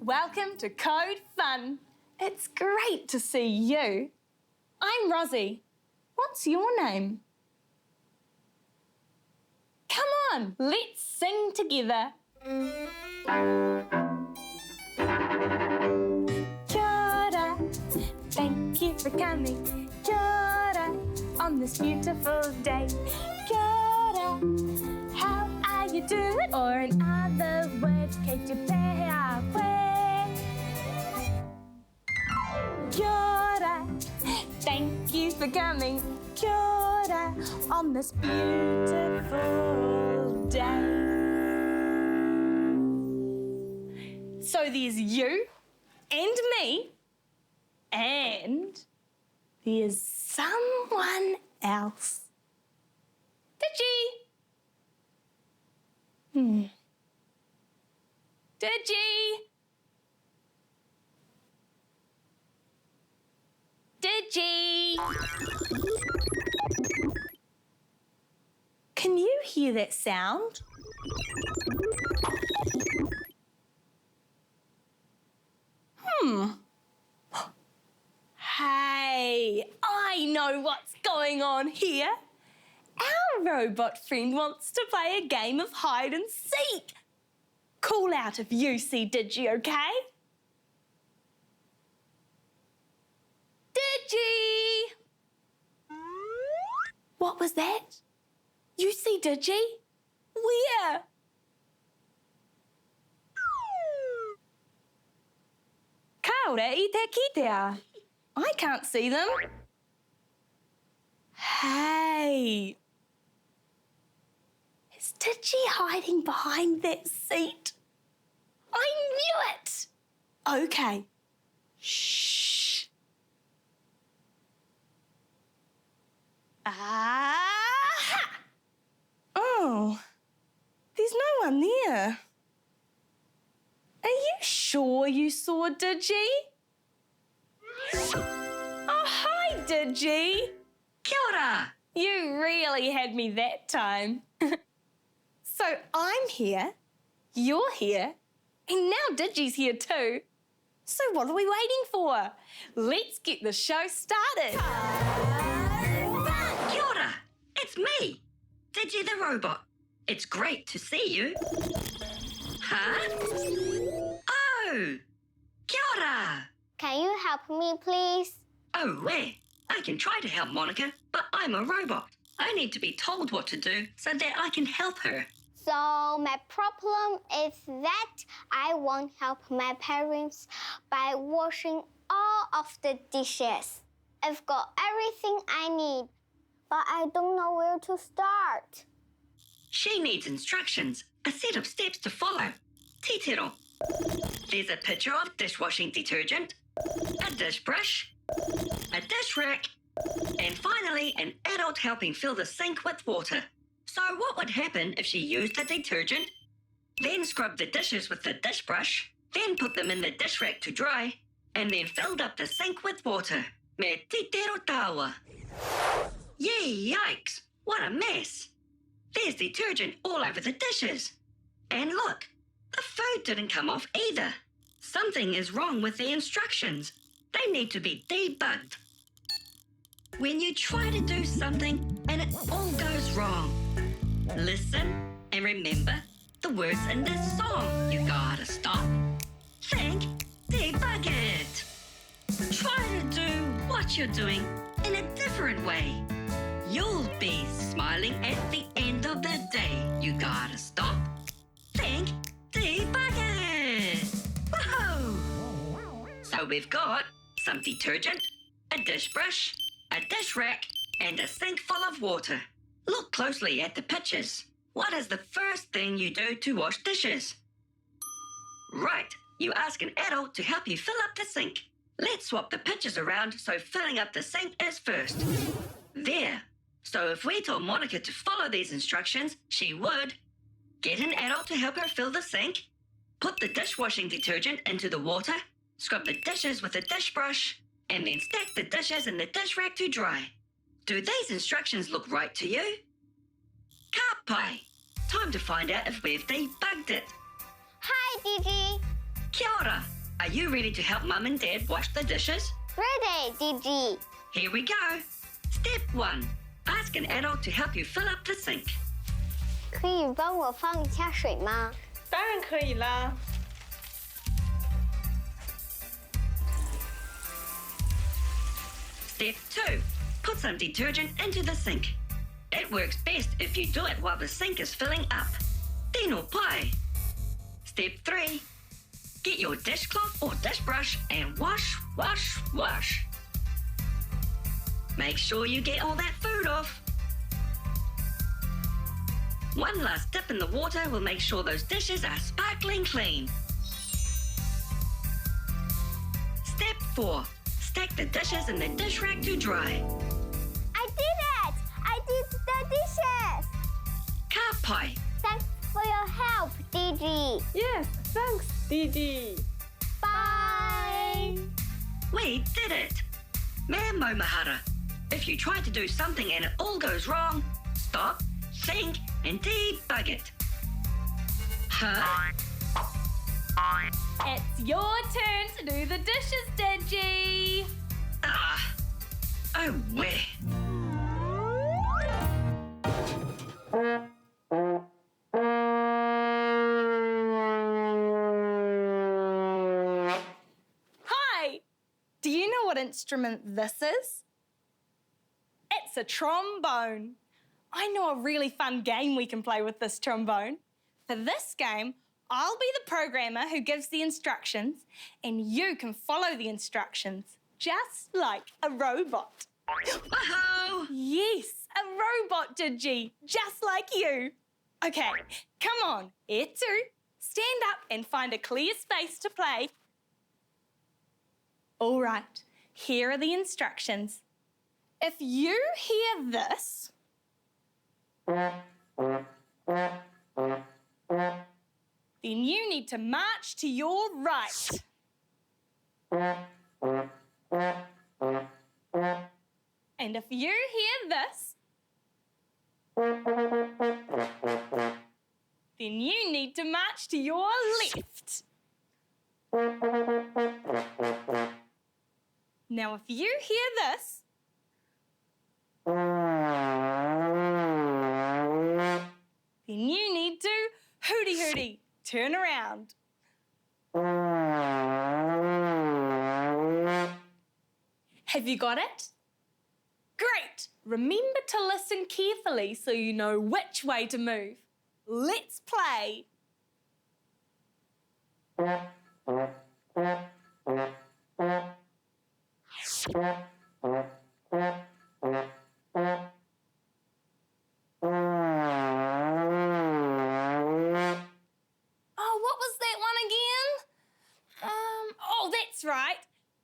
welcome to Code Fun. It's great to see you. I'm Rozzie. What's your name? Come on, let's sing together. Kia ora, thank you for coming. Kia ora, on this beautiful day. Kia ora, how are you doing? Or in other words, que te pea koe. Kia ora, thank you for coming. Kia ora, on this beautiful day. So there's you and me, and there's someone else. Digi! Digi! Digi! Can you hear that sound? Hey, I know what's going on here. Our robot friend wants to play a game of hide and seek. Call out if you see Digi, okay? Digi! What was that? You see Digi? Where? Kaore I te kitea. I can't see them. Hey! Is Digi hiding behind that seat? I knew it! Okay. Shh. Aha! Oh, there's no one there. Are you sure you saw Digi? Oh, hi, Digi. Kia ora. You really had me that time. So I'm here, you're here, and now Digi's here too. So what are we waiting for? Let's get the show started. Kia ora. It's me, Digi the robot. It's great to see you. Huh? Oh, kia ora. Can you help me, please? Oh, where? I can try to help Monica, but I'm a robot. I need to be told what to do so that I can help her. So my problem is that I won't help my parents by washing all of the dishes. I've got everything I need, but I don't know where to start. She needs instructions, a set of steps to follow. Titiro. There's a picture of dishwashing detergent, a dish brush, a dish rack, and finally an adult helping fill the sink with water. So what would happen if she used the detergent, then scrubbed the dishes with the dish brush, then put them in the dish rack to dry, and then filled up the sink with water? Me titero tawa. Yikes! What a mess! There's detergent all over the dishes. And look, the food didn't come off either. Something is wrong with the instructions. They need to be debugged. When you try to do something and it all goes wrong, listen and remember the words in this song. You gotta stop, think, debug it. Try to do what you're doing in a different way. You'll be smiling at the end of the day. You gotta stop, think, debug it. Woohoo! So we've got some detergent, a dish brush, a dish rack, and a sink full of water. Look closely at the pictures. What is the first thing you do to wash dishes? Right, you ask an adult to help you fill up the sink. Let's swap the pictures around so filling up the sink is first. There. So if we told Monica to follow these instructions, she would get an adult to help her fill the sink, put the dishwashing detergent into the water, scrub the dishes with a dish brush, and then stack the dishes in the dish rack to dry. Do these instructions look right to you? Ka pai! Time to find out if we've debugged it. Hi, Digi. Kia ora. Are you ready to help Mum and Dad wash the dishes? Ready, Digi. Here we go. Step 1. Ask an adult to help you fill up the sink. 可以帮我放一下水吗？当然可以啦。Step 2. Put some detergent into the sink. It works best if you do it while the sink is filling up. Tino pai. Step 3. Get your dishcloth or dish brush and wash, wash, wash. Make sure you get all that food off. One last dip in the water will make sure those dishes are sparkling clean. Step 4. Stack the dishes in the dish rack to dry. I did it! I did the dishes! Ka pai. Thanks for your help, Digi. Yes, thanks, Digi. Bye! We did it! Me maumahara. If you try to do something and it all goes wrong, stop, think, and debug it. Huh? It's your turn to do the dishes, Digi. Ah. Oh, where? Hi! Do you know what instrument this is? It's a trombone. I know a really fun game we can play with this trombone. For this game, I'll be the programmer who gives the instructions, and you can follow the instructions, just like a robot. Whoa! Yes, a robot, Digi, just like you. Okay, come on, E20. Stand up and find a clear space to play. All right, here are the instructions. If you hear this, then you need to march to your right. And if you hear this, then you need to march to your left. Now, if you hear this, then you need to hooty-hooty, turn around. Have you got it? Great! Remember to listen carefully so you know which way to move. Let's play. Oh, what was that one again? Oh, that's right.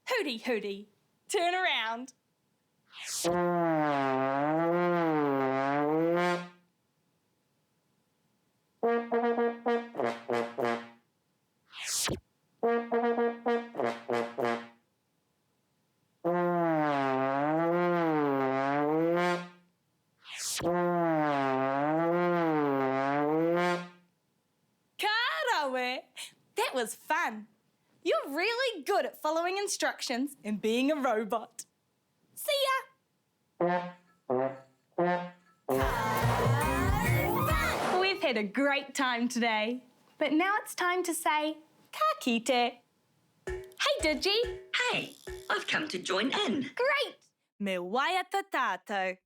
Hooty-hooty, turn around. Karawe, that was fun. You're really good at following instructions and being a robot. See ya! We've had a great time today, but now it's time to say ka kite. Hey, Digi. Hey, I've come to join in. Great. Me waiata tātou.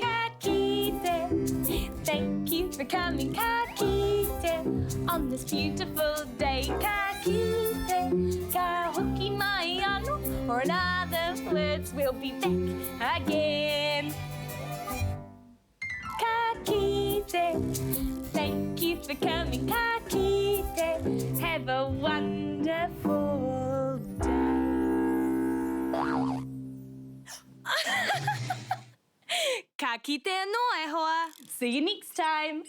Ka kite. Thank you for coming, ka kite. On this beautiful day, ka kite. Ka hoki mai ano, or in other words, we'll be back again. Ka kite. Thank you for coming, ka kite. Have a wonderful day. Ka kite no e hoa. See you next time.